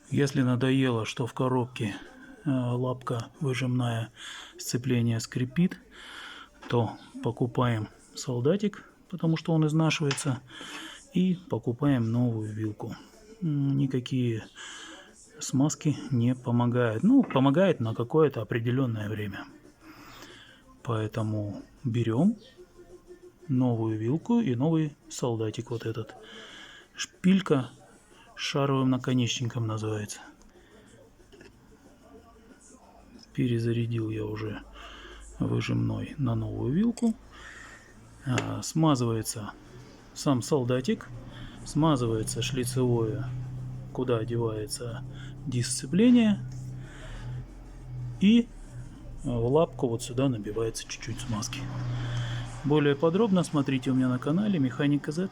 Если надоело, что в коробке лапка выжимная сцепление скрипит, то покупаем солдатик, потому что он изнашивается, и покупаем новую вилку. Никакие смазки не помогают. Ну, помогает на какое-то определенное время. Поэтому берем новую вилку и новый солдатик вот этот. Шпилька с шаровым наконечником называется. Перезарядил я уже выжимной на новую вилку. Смазывается сам солдатик, смазывается шлицевое, куда одевается диск сцепления, и в лапку вот сюда набивается чуть-чуть смазки. Более подробно смотрите у меня на канале Механик КЗ.